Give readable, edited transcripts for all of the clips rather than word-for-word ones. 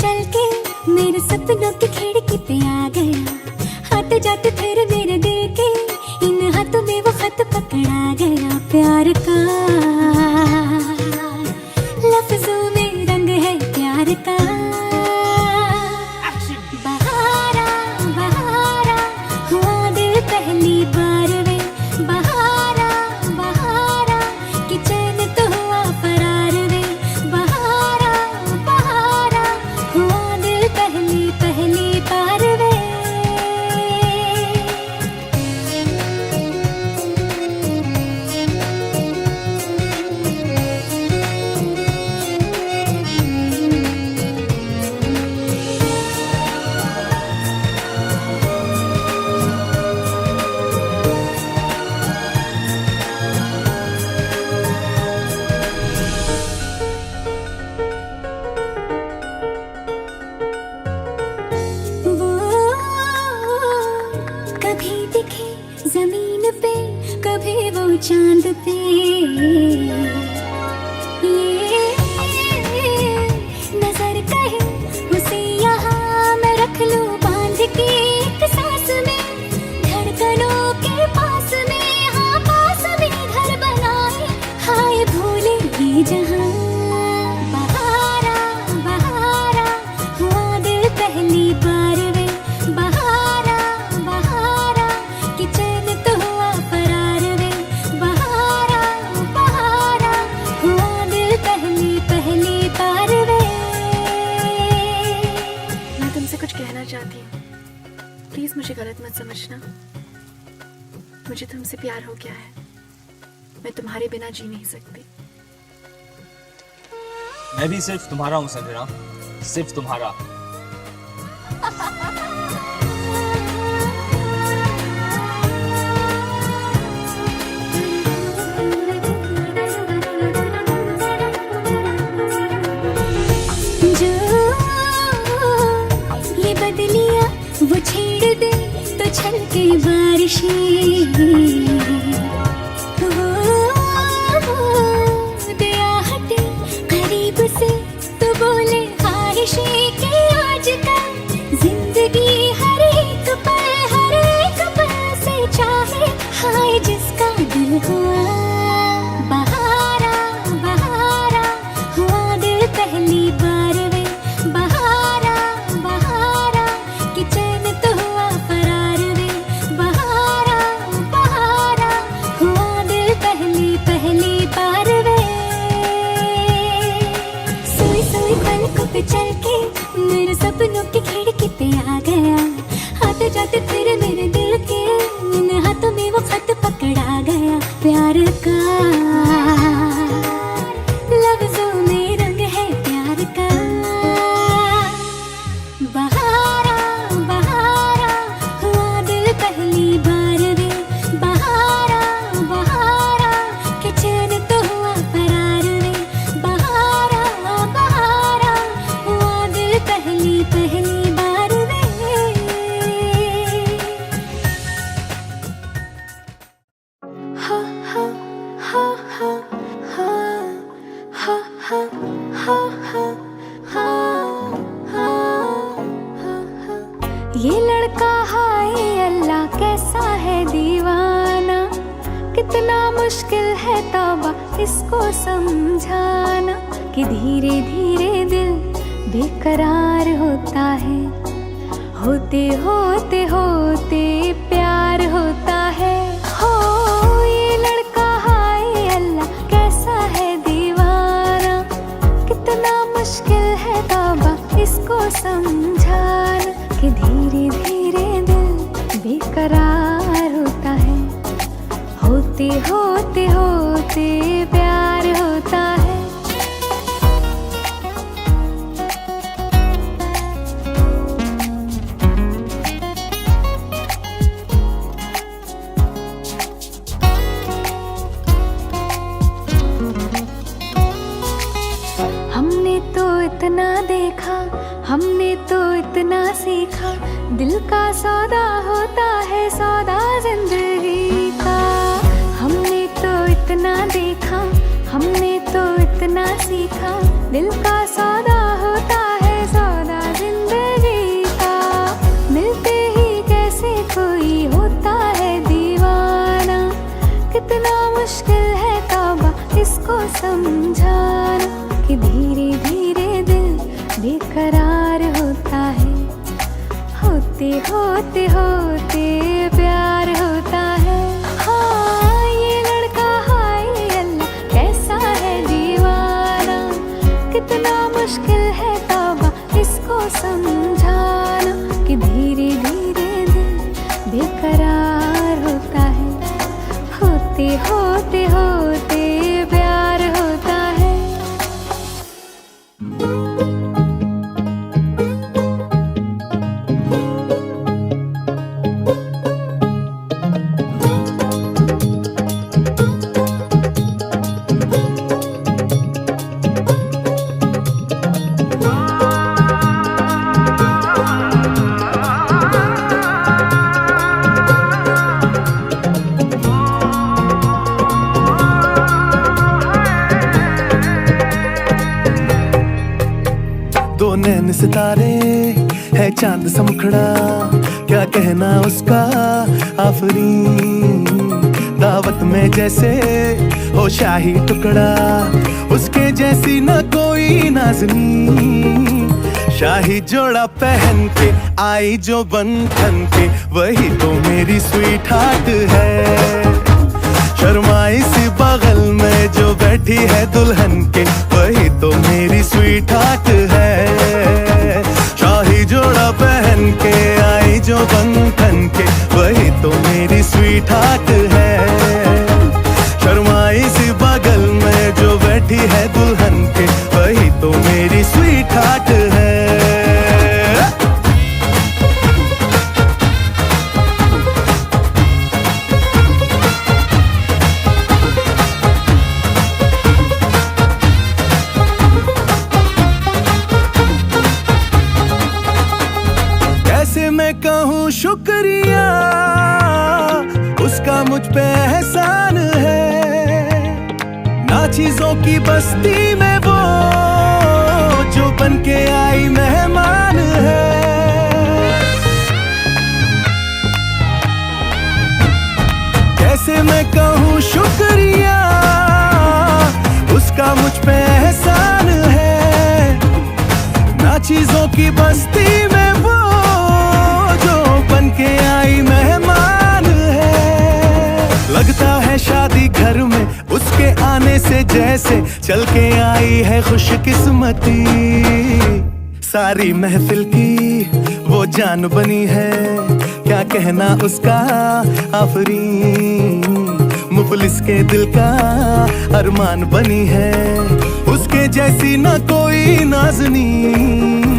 चल के मेरे सपनों की खिड़की पे आ गया। आते जाते फिर मेरे दिल के इन हाथों में वो खत पकड़ा गया। प्यार का लफ्जों में रंग है प्यार का। बहारा बहारा हुआ दिल पहली बार वे। बहारा बहारा कि चैन तो हुआ फरार वे। बहारा बहारा हुआ दिल पहली पहली बार वे। कभी दिखे जमीन पे कभी वो चांद पे। ये नजर कहे उसे यहाँ मैं रख लूं बांध के एक सांस में। धड़कनों के पास में हाँ पास में घर बनाए हाय भूले ये जहाँ। बहारा बहारा हुआ दिल पहली बार वे। बहारा बहारा कि चैन तो हुआ फरार वे। बहारा बहारा हुआ दिल पहली पहली बार वे। मैं तुमसे कुछ कहना चाहती हूँ, प्लीज मुझे गलत मत समझना। मुझे तुमसे प्यार हो गया है, मैं तुम्हारे बिना जी नहीं सकती। मैं भी सिर्फ तुम्हारा हूँ संजना, सिर्फ तुम्हारा। जो ये बदलियां वो छेड़ दे तो छलके बारिशें। दया हटे करीब से तो बोले ख्वाहिशें कि आजकल जिंदगी हर एक पल से चाहे हाय जिसका दिल हुआ। बहारा बहारा हुआ दिल पहली बार वे। बहारा बहारा कि चैन तो हुआ फरार वे। बहारा बहारा हुआ दिल पहली पहली बार वे। सोई सोई पलकों पे चल के मेरे सपनों की खिड़की पे आ गया। आते जाते फिर मेरे दिल के इन हाथों में वो खत पकड़ा गया। प्यार का लफ्जों में रंग है प्यार का। बहारा बहारा हुआ दिल पहली बार वे। बहारा बहारा कि चैन तो हुआ फरार वे। बहारा बहारा हुआ दिल पहली पहली बार वे। हा हा हा हा हा हा हा हा हा हा हा। ये लड़का हाय अल्लाह कैसा है दीवाना। कितना मुश्किल है तौबा इसको समझाना कि धीरे धीरे दिल बेकरार होता है। होते होते होते प्यार होता है। हो ये लड़का हाय अल्लाह कैसा है दीवाना। कितना मुश्किल है तौबा इसको समझाना कि धीरे धीरे दिल बेकरार होता है। होते होते होते प्यार होता है। हमने तो इतना देखा, हमने तो इतना सीखा। दिल का सौदा होता है सौदा जिंदगी का। हमने तो इतना देखा, हमने तो इतना सीखा। दिल का सौदा होता है सौदा समझाना कि धीरे धीरे दिल बेकरार होता है, होते होते होते प्यार होता है। हाँ ये लड़का हाय अल्लाह कैसा है दीवाना, कितना मुश्किल है तौबा इसको समझाना कि धीरे धीरे दिल बेकरार होता है, होते होते होते प्यार होता है। दो नैन सितारे है चांद सा मुखड़ा, क्या कहना उसका आफरीन। दावत में जैसे हो शाही टुकड़ा, उसके जैसी न कोई नाज़नीन। शाही जोड़ा पहन के आई जो बन ठन के, वही तो मेरी स्वीट हार्ट है। शर्माई सी बगल में जो बैठी है दुल्हन के, वही तो मेरी स्वीट हार्ट है। शाही जोड़ा पहन के आई जो बंधन के, वही तो मेरी स्वीट हार्ट है। शर्माई सी बगल में जो बैठी है दुल्हन के, वही तो मेरी स्वीट हार्ट है। मैं कहूँ शुक्रिया, उसका मुझ पे एहसान है। ना चीजों की बस्ती में वो जो बन के आई मेहमान है। कैसे मैं कहूँ शुक्रिया, उसका मुझ पे एहसान है। ना चीजों की बस्ती में वो बन के आई मेहमान है। लगता है शादी घर में उसके आने से जैसे चल के आई है खुशकिस्मती। सारी महफिल की वो जान बनी है, क्या कहना उसका आफरीन। मुफलिस के दिल का अरमान बनी है, उसके जैसी न कोई नाज़नीन।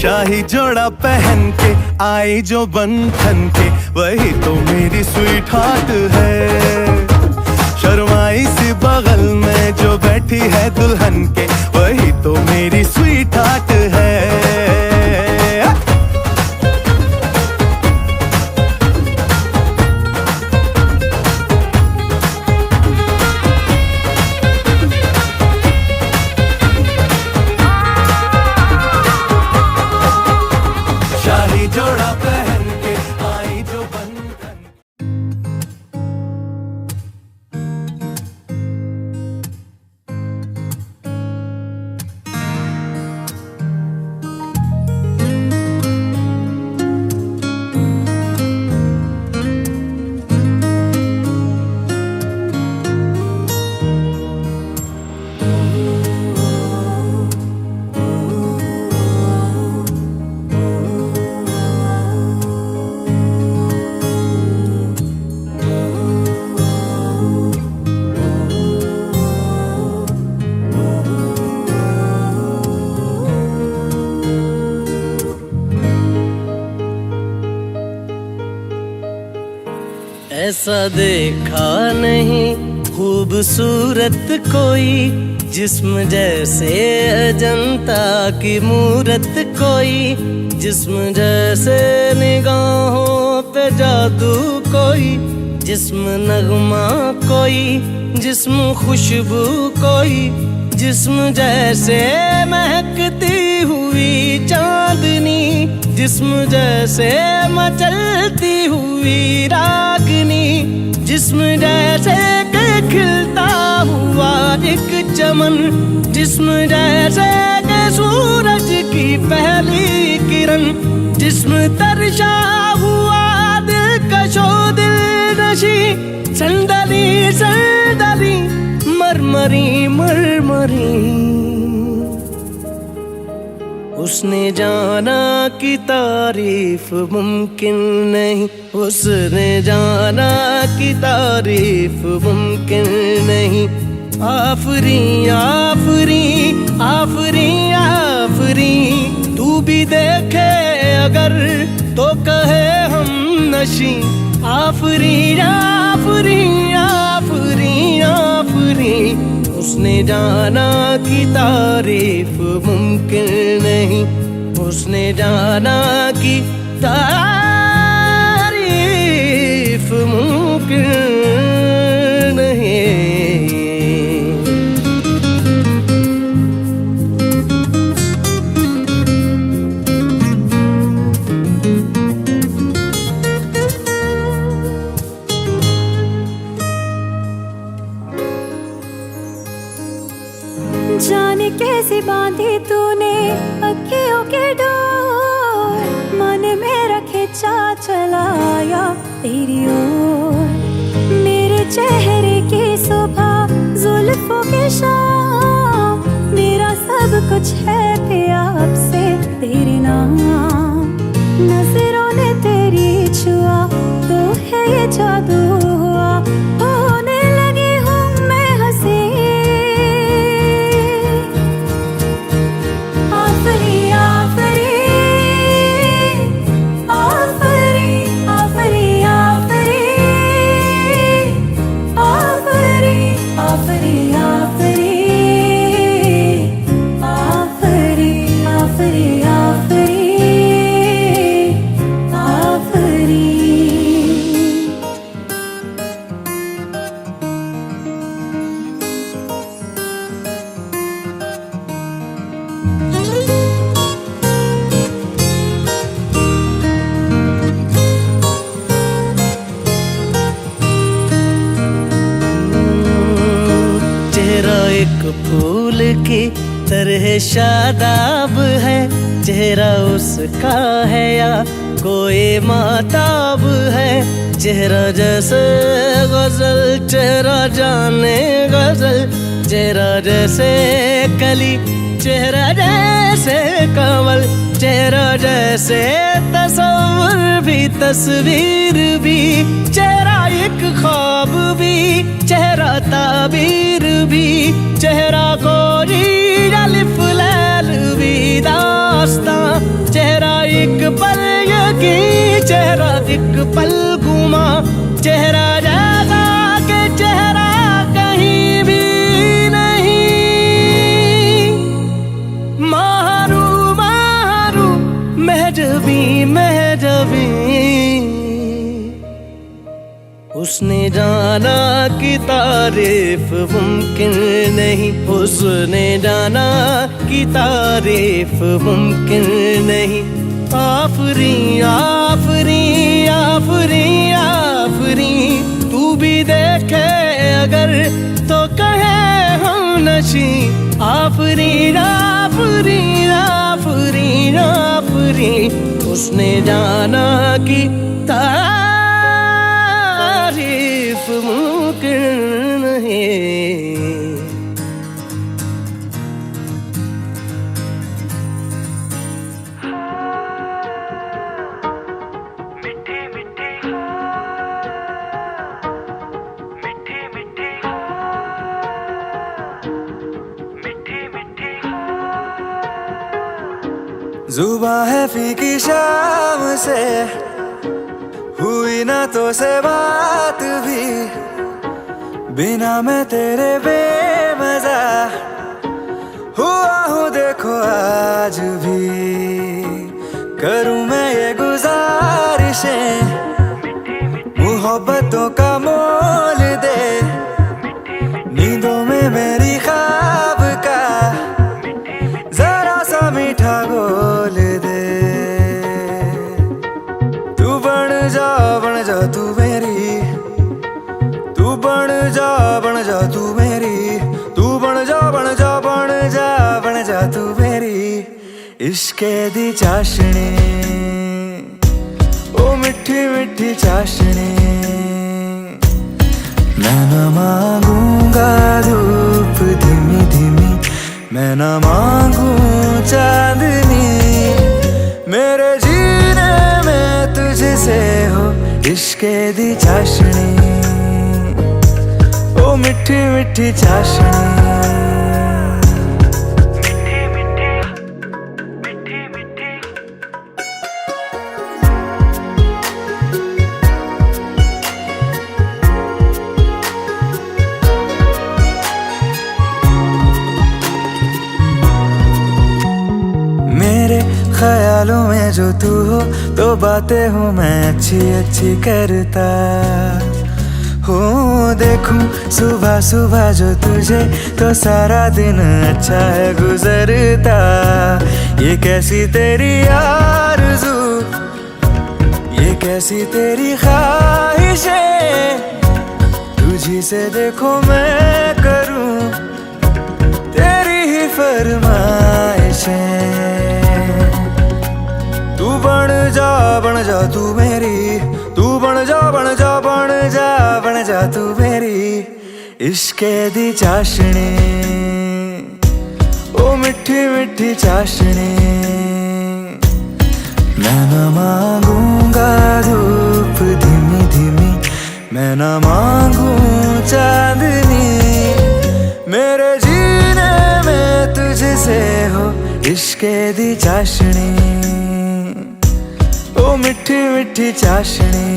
शाही जोड़ा पहन के आई जो बंधन के, वही तो मेरी स्वीट हार्ट है। शर्माई सी बगल में जो बैठी है दुल्हन के, वही तो मेरी स्वीट हार्ट है। जोड़ा पहन के आई जो बंधन। ऐसा देखा नहीं खूबसूरत कोई, जिस्म जैसे अजंता की मूरत कोई। जिस्म जैसे निगाहों पे जादू कोई, जिस्म नगमा कोई, जिस्म खुशबू कोई। जिस्म जैसे महकती हुई चांदनी, जिस्म जैसे मचलती हुई रागनी। जिस्म जैसे खिलता हुआ एक चमन, जिस्म जैसे के सूरज की पहली किरण, जिस्म तरशा हुआ दिलकशो दिल नशी, संदली संदली मरमरी मरमरी। उसने जाना कि तारीफ मुमकिन नहीं, उसने जाना कि तारीफ मुमकिन नहीं। आफरी आफरी आफरी आफरी, तू भी देखे अगर तो कहे हम नशी। आफरी आफरी आफरी आफरी, उसने जाना कि तारीफ मुमकिन नहीं, उसने जाना कि तारीफ मुमकिन नहीं। जाने कैसे बांधी तूने अखियों के डोर, मन मेरा खिंचा चलाया तेरी ओर। मेरे चेहरे की सुबह जुल्फों की शाम, मेरा सब कुछ है पिया अब से तेरे नाम। नजरों ने तेरी छुआ तो है ये जादू हुआ, होने लगी हूँ मैं हंसी। आफरी आफरी आफरी आफरी आफरी आफरी आफरी आफरी आफरी आफरी आफरी आफरी। चेहरा एक फूल की तरह शादाब है, चेहरा उसका है या कोई माताब है। चेहरा जैसे गजल, चेहरा जाने गजल, चेहरा जैसे कली, चेहरा जैसे कमल, चेहरा जैसे तस्वीर भी तस्वीर भी, चेहरा एक ख्वाब भी, चेहरा ताबीर भी, चेहरा कोई अलिफ लैल भी दास्तां। चेहरा एक पल यकीन, चेहरा एक पल गुमा, चेहरा जैसा के चेहरा कहीं भी नहीं। मारू मारू महजबी महजबी, उसने जाना कि तारीफ मुमकिन नहीं, उसने जाना कि तारीफ मुमकिन नहीं। आफरी आफरी आफरी आफरी, तू भी देखे अगर तो कहे हम नशी। आफरी आफरी आफरी आफरी, उसने जाना कि तारीफ मुमकिन नहीं। जुबां है फीकी शाम से, हुई ना तो से बात भी, बिना मैं तेरे बेमजा हुआ हूँ देखो आज भी। करूँ मैं ये गुजारिशें, मोहब्बतों का मोल दे, नींदों में मेरी ख्वाब का जरा सा मीठा घोल दे। तू बन जा तू मेरी, तू बन जा तू मेरी, तू बन जा इश्के दी चाशनी, ओ मिठी मिठी चाशनी। मैं न मांगूंगा धूप धीमी धीमी, मैं न मांगू चांदनी, मेरे जीने में तुझसे हो इश्के दी चाशनी, ओ मिठी मिठी चाशनी। ख्यालों में जो तू हो तो बातें हूँ मैं अच्छी अच्छी करता हूँ। देखूं सुबह सुबह जो तुझे तो सारा दिन अच्छा है गुजरता। ये कैसी तेरी आरज़ू, ये कैसी तेरी ख्वाहिशें, तुझी से देखो मैं करूँ तेरी ही फरमाइशें। तू बन जा तू मेरी, तू बन जा बन जा बन जा बन जा तू मेरी इश्के दी चाशनी, ओ मिठी मिठी चाशनी। मैं न मांगूंगा धूप धीमी धीमी, मैं न मांगू चांदनी, मेरे जीने में तुझसे हो इश्के दी चाशनी, ओ मिठी मिठी चाशनी।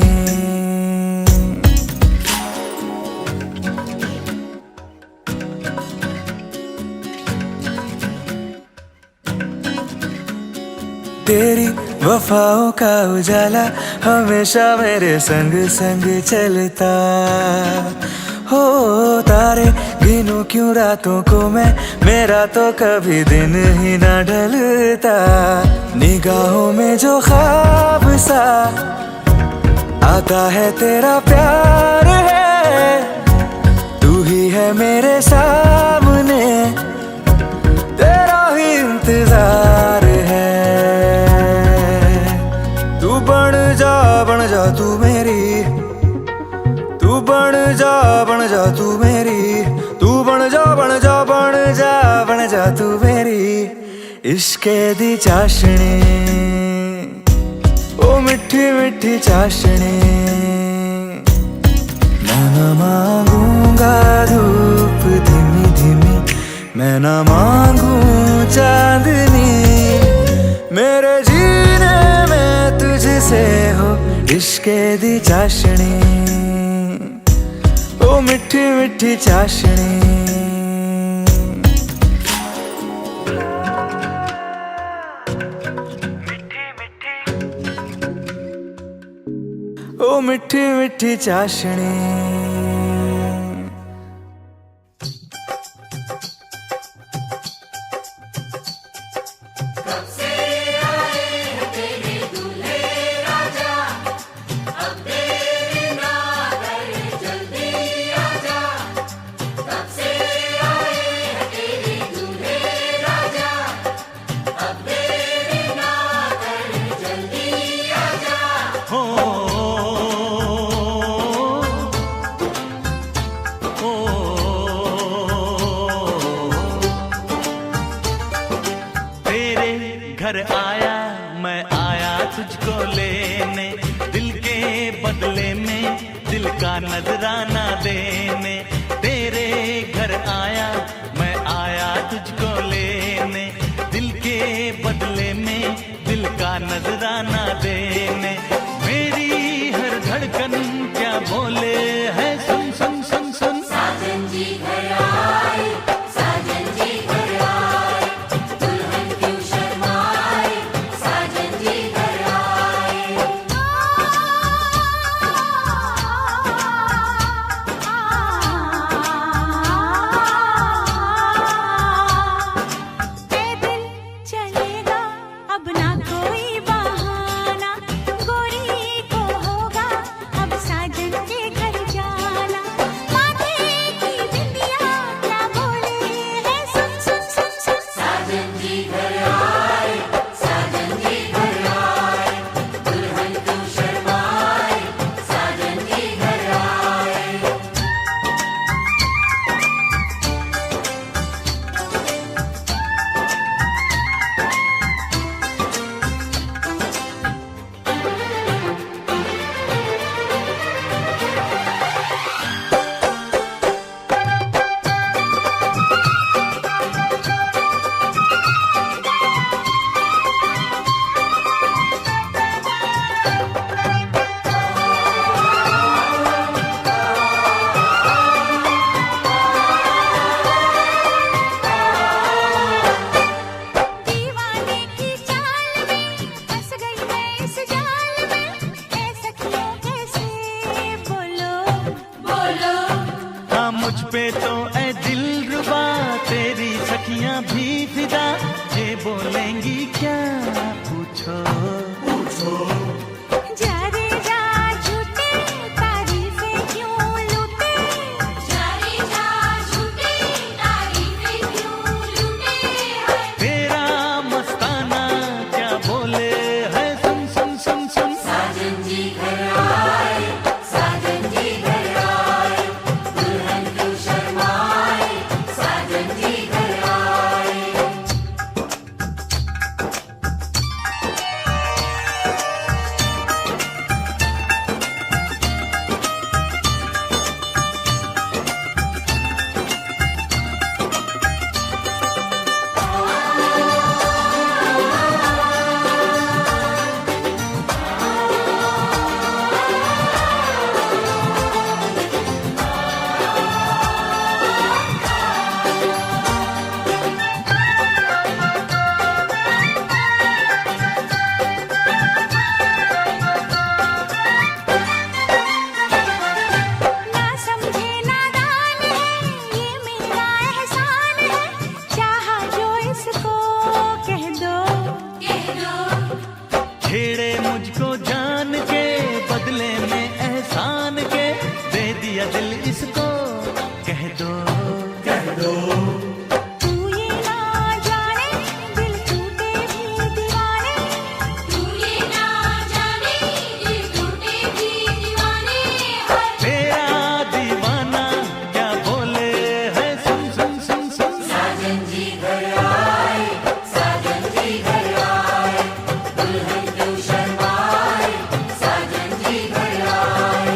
तेरी वफाओं का उजाला हमेशा मेरे संग संग चलता हो। तारे गिनूं क्यों रातों को मैं, मेरा तो कभी दिन ही ना ढलता। निगाहों में जो ख्वाब सा आता है तेरा प्यार है, तू ही है मेरे सामने, तेरा ही इंतजार है। तू बन जा तू मेरी, तू बन जा तू मेरी, तू बन जा बन जा बन जा बन जा तू मेरी इश्के दी चाशनी, ओ मिठी मिठी चाशनी। मैं न मांगूंगा धूप धीमी धीमी, मैं न मांगू चांदनी, मेरे जीने में तुझसे हो इश्के दी चाशनी, ओ मिठी मिठी चाशनी। ओ मिठी मिठी चाशनी। घर आया मैं आया तुझको लेने, दिल के बदले में दिल का नजराना देने। तेरे घर आया मैं आया तुझको लेने, दिल के बदले में दिल का नजराना देने। मेरी हर धड़कन क्या बोले है सुन सुन सुन सुन। साजन जी घर आए, साजन जी घर आए, दुल्हन क्यों शर्माए, साजन जी घर आए। पे तो ए दिलरुबा तेरी सखियां भी फिदा, ये बोलेंगी क्या पूछो जा रे जा झूठे तारीफें क्यों लूटे, जा रे जा झूठे तारीफें क्यों लूटे है। तेरा मस्ताना क्या बोले है, सुन सुन सुन सुन। साजन जी घर आए, साजन जी घर आए, दुल्हन क्यों शर्माए, साजन जी घर आए। ना समझे नादान है, ये मेरा एहसान है, चाहा जो इसको कह दो, कह दो। छेड़े मुझको जान के बदले में एहसान के, दे दिया दिल इसको कह दो कह दो। तू ये ना जाने दिल टूटे भी दीवाने, तू ये ना जाने दिल टूटे भी दीवाने है। तेरा दीवाना क्या बोले है, सुन सुन सुन सुन। साजन जी घर आए, साजन जी घर आए, दुल्हन क्यों शर्माए, साजन जी घर आए।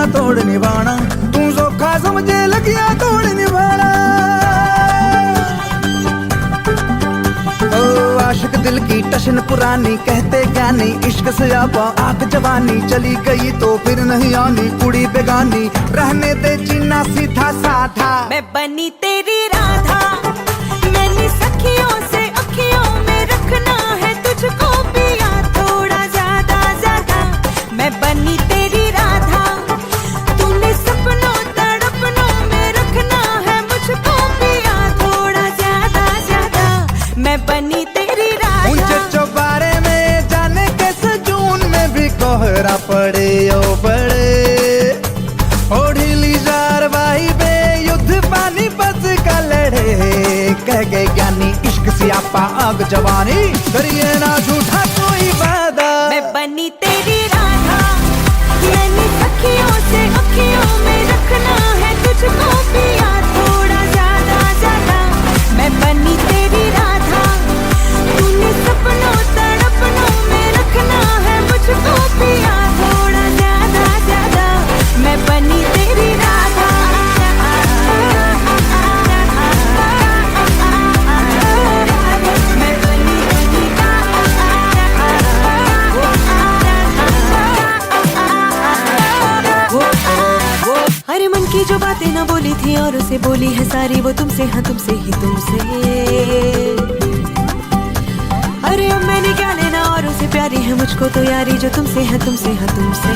लगिया तोड़ निभाना, तू सौखा समझे लगिया तोड़ निभाना। ओ आशिक दिल की टशन पुरानी, कहते ज्ञानी इश्क से आपा आग जवानी, चली गई तो फिर नहीं आनी कुड़ी बेगानी, रहने दे जीना सीधा साधा। मैं बनी तेरी राधा, मैंने सखियों से अखियों में रखना है तुझको पिया थोड़ा ज्यादा ज्यादा। मैं बनी तेरी राधा, तूने सपनों तड़पनों में रखना है मुझको पिया थोड़ा ज्यादा ज्यादा। मैं बनी तेरी राधा। ऊंचे चौबारे में जाने कैसे जून में भी कोहरा पड़े ओ बड़े, ओढ़िली जार बे युद्ध पानी बस का लड़े, कह गए ज्ञानी इश्क सियापा आग जवानी, करिए ना झूठा कोई वादा। मैं बनी तेरी राधा, मैंने सखियों से अखियों में रखना है तुझको पिया थोड़ा ज्यादा ज्यादा। मैं बनी तेरी राधा, तूने सपनों तड़पनों में रखना है मुझको पिया थोड़ा ज्यादा ज्यादा। मैं बनी तेरी राधा। मैं बनी तेरी अरे मन की जो बातें ना बोली थी और उसे बोली है सारी, वो तुमसे हाँ तुमसे ही तुमसे। अरे अब मैंने क्या लेना और उसे प्यारी है मुझको तो यारी, जो तुमसे है तुमसे हाँ तुमसे।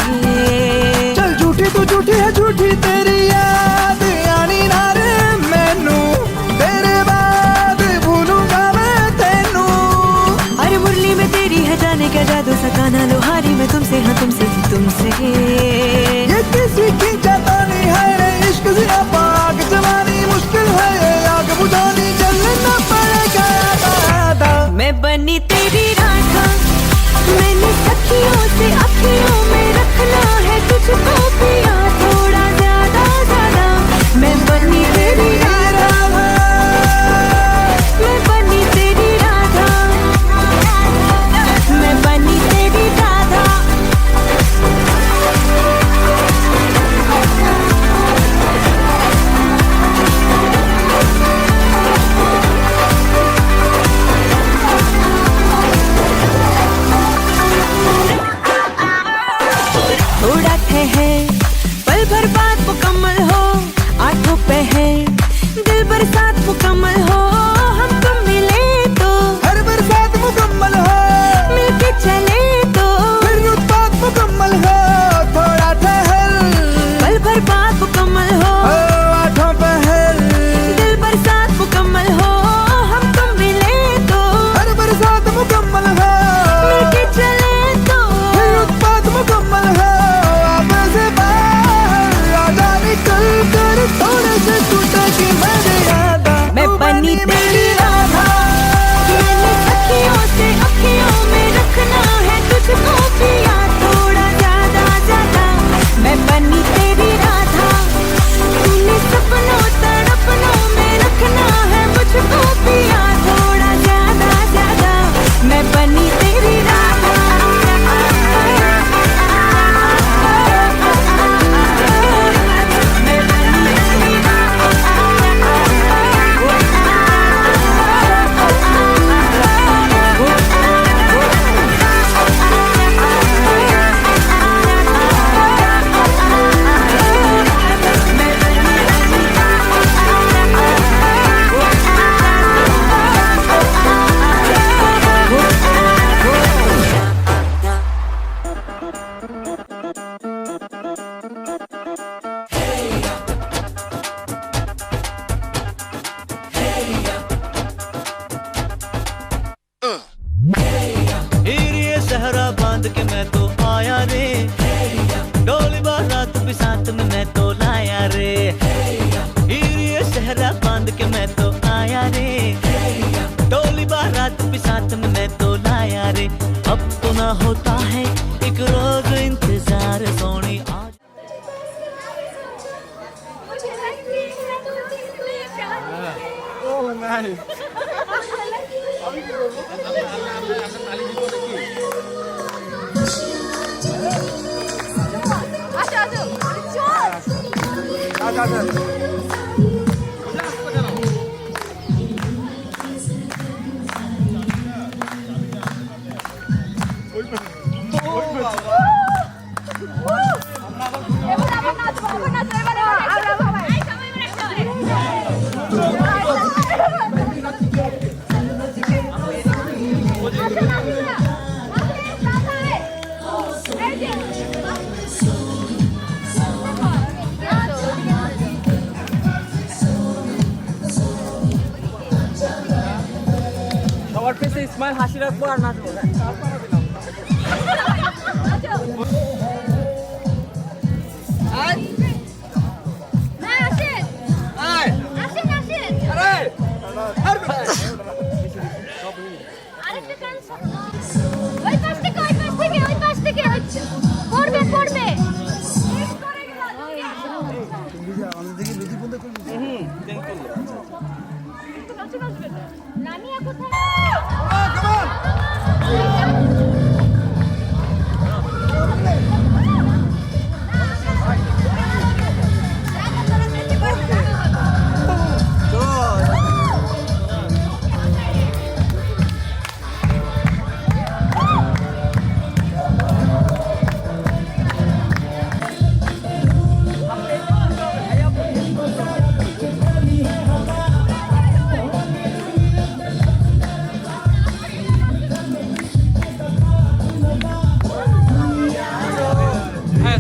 चल झूठी तू झूठी है झूठी तेरी याद आनी ना रे मैनू, तेरे बाद भूलूंगा मैं तेनू। अरे मुरली में तेरी है जाने क्या जादू, सकाना लोहारी में तुमसे हाँ तुमसे ही तुमसे। ये किसी की जतानी है रे इश्क से आग जवानी, मुश्किल है ये आग बुझानी, जलना पड़ेगा दादा। मैं बनी तेरी राधा, मैंने सखियों से अखियों में रखना है तुझको पिया थोड़ा ज्यादा ज्यादा। मैं बनी तेरी राधा, मैं बनी तेरी राधा, मैं बनी तेरी राधा। थोड़ा ठहर पल भर बाद मुकम्मल हो, आठों पहर दिल बरसात मुकम्मल हो, हम तुम मिले तो हर बरसात मुकम्मल हो, मिलके चले तो फिर उत्पात मुकम्मल हो। थोड़ा ठहर पल भर बाद मुकम्मल हो, आठों पहर दिल बरसात मुकम्मल हो, हम तुम मिले तो हर बरसात मुकम्मल हो, मिलके चले तो फिर उत्पात मुकम्मल हो। अब से बाहर आजा निकल कर थोड़े से टूटे की मर्यादा। मैं बनी तेरी राधा, मैंने सखियों से अखियों में रखना है तुझको पिया थोड़ा ज्यादा ज्यादा। मैं बनी तेरी राधा, तूने सपनों तड़पनों में रखना है मुझको पिया थोड़ा ज्यादा ज्यादा। मैं बनी तेरी राधा। मैं बनी तेरी ये सहरा बांध के मैं तो आया रे, डोली बारात भी साथ में मैं तो लाया रे। ये सहरा बांध के मैं तो आया रे, डोली बारात भी साथ में मैं तो लाया रे। अब तो ना होता है एक रोज इंतजार सोनी आज। আসো আসো সবার ফেসে স্মাইল হাসি রাখবো আর নাচবো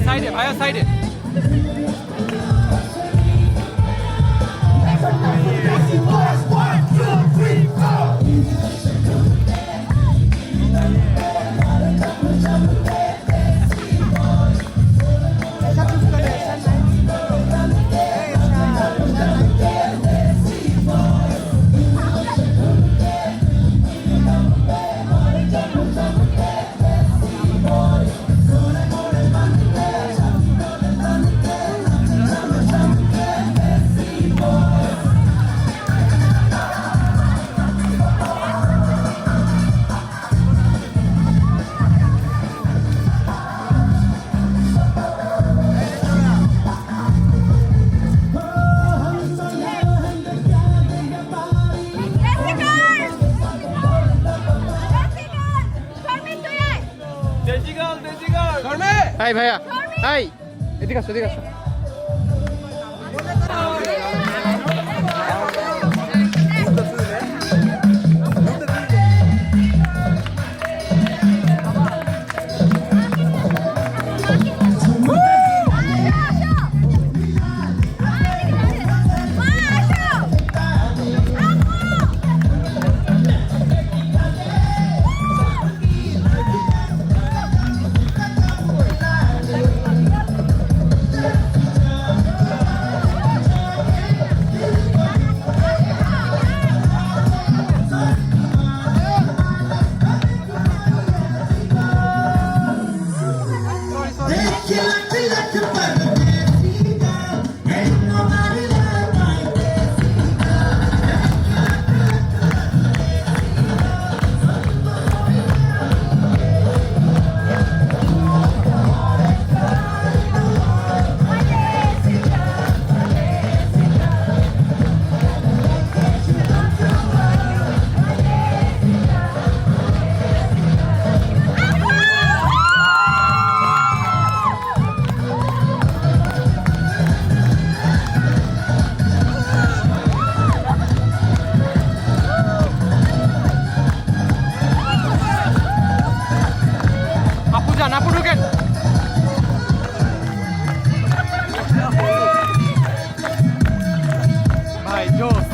সাইডে ভাইয়া সাইডে হাই ভাইয়া হাই এদিকে আসো এদিকে আসো ভাই জোস